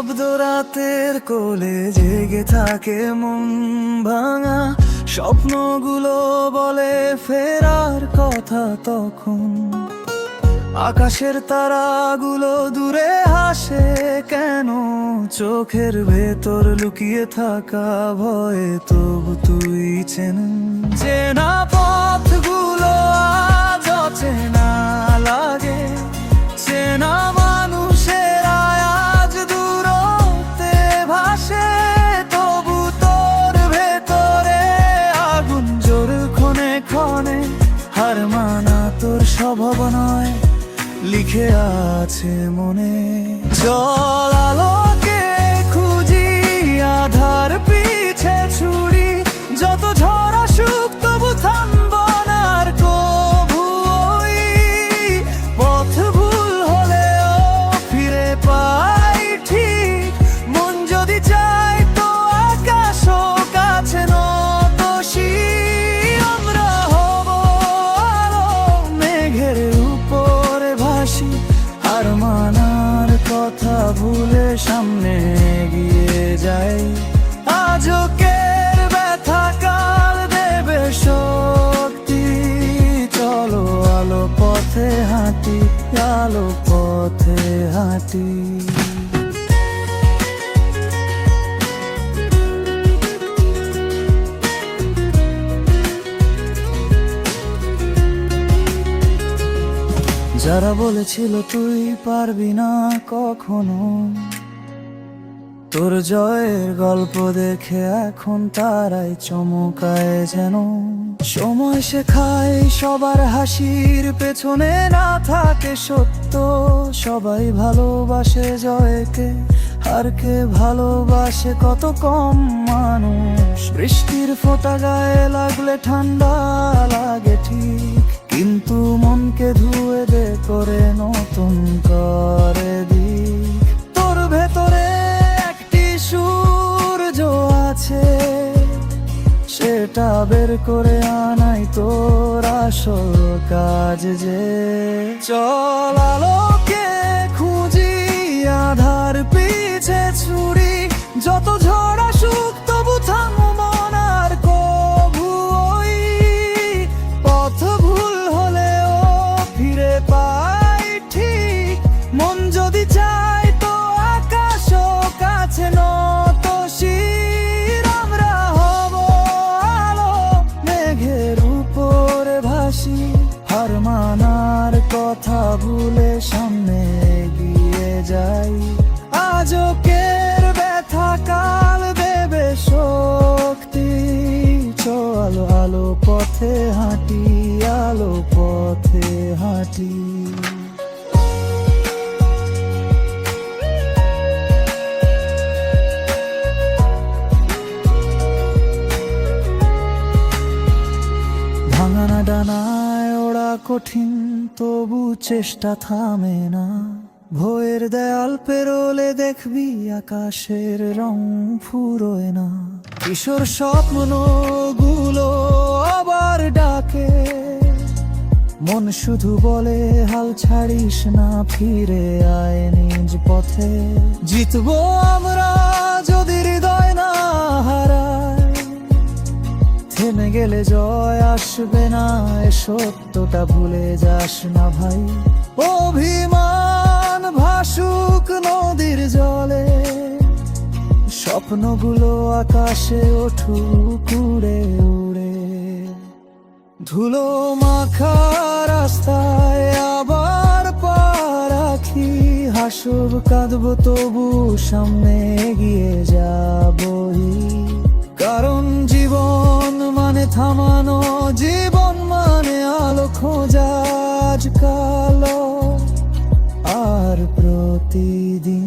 নিস্তব্ধ রাতের কোলে জেগে থাকে মন ভাঙা স্বপ্নগুলো বলে ফেরার কথা তখন। আকাশের তারাগুলো দূরে হাসে কেন, চোখের ভেতর লুকিয়ে থাকা ভয়ে তবু তুই চেনা পথগুলো আজ অচেনা লাগে। চেনা মানুষের আজ দূরত্বে ভাসে, তবু তোর ভেতরে আগুন জোর ক্ষণে ক্ষণে। হার মানা তোর স্বভাব নয়, লিখে আছে মনে। চল আলোকে খুঁজি, আধার পিছে ছুরি, যত ঝড় আসুক তবু থামব না আর কভু। ওই পথ ভুল হলেও ফিরে পাই ঠিক, মন যদি চায় তো আকাশও কাছে নতশি। আমরা হব আলো মেঘের উপরে ভাসি, আর মানার কথা ভুলে সামনে এগিয়ে যাই। আজকের ব্যথা কাল দেবে শক্তি, চলো আলো পথে হাঁটি, আলো পথে হাঁটি। যারা বলেছিল তুই পারবি না কখনো, তোর জয়ের গল্প দেখে এখন তারাই চমকায় যেন। সময় শেখায় সবার হাসির পেছনে না থাকে সত্য, সবাই ভালোবাসে জয়কে, হারকে ভালোবাসে কত কম মানুষ। বৃষ্টির ফোঁটা গায়ে লাগলে ঠান্ডা লাগে ঠিক, কিন্তু মনকে ধুয়ে দে করে নতুন করে দিক। তোর ভেতরে একটি সূর্য আছে, সেটা বের করে আনাই তোর আসল কাজ যে। চল আলোকে খুঁজি, আধার পিছে ছুরি, যত ঝড় আসুক তবু থামব না আর কভু। ওই পথ ভুল হলেও ফিরে পাই ঠিক, মন যদি চায় তো আকাশও কাছে নতশির। আমরা হব আলো মেঘের উপরে ভাসি, হার মানার কথা ভুলে সামনে এগিয়ে যাই। আজকের ব্যথা কাল দেবে শক্তি, চলো আলো পথে হাঁটি, আলো পথে হাঁটি। ভাঙানা ডানায় ওড়া কঠিন, তবু চেষ্টা থামে না। ভয়ের দেয়াল পেরোলে দেখবি আকাশের রং ফুরোয় না। কিশোর স্বপ্নগুলো আবার ডাকে, মন শুধু বলে হাল ছাড়িস না, ফিরে আয় নিজ পথে। জিতবো আমরা যদি হৃদয় না হারায়, থেমে গেলে জয় আসবে না, এ সত্যটা ভুলে যাস না ভাই। অভিমান ভাসুক নদীর জলে, স্বপ্নগুলো আকাশে উঠুক উড়ে উড়ে। ধুলো মাখা রাস্তায় আবার পা রাখি, হাসব কাঁদব তবু সামনে এগিয়ে যাবই। কারণ জীবন মানে থামানো, জীবন মানে আলো খোঁজা আজকাল আর প্রতিদিন।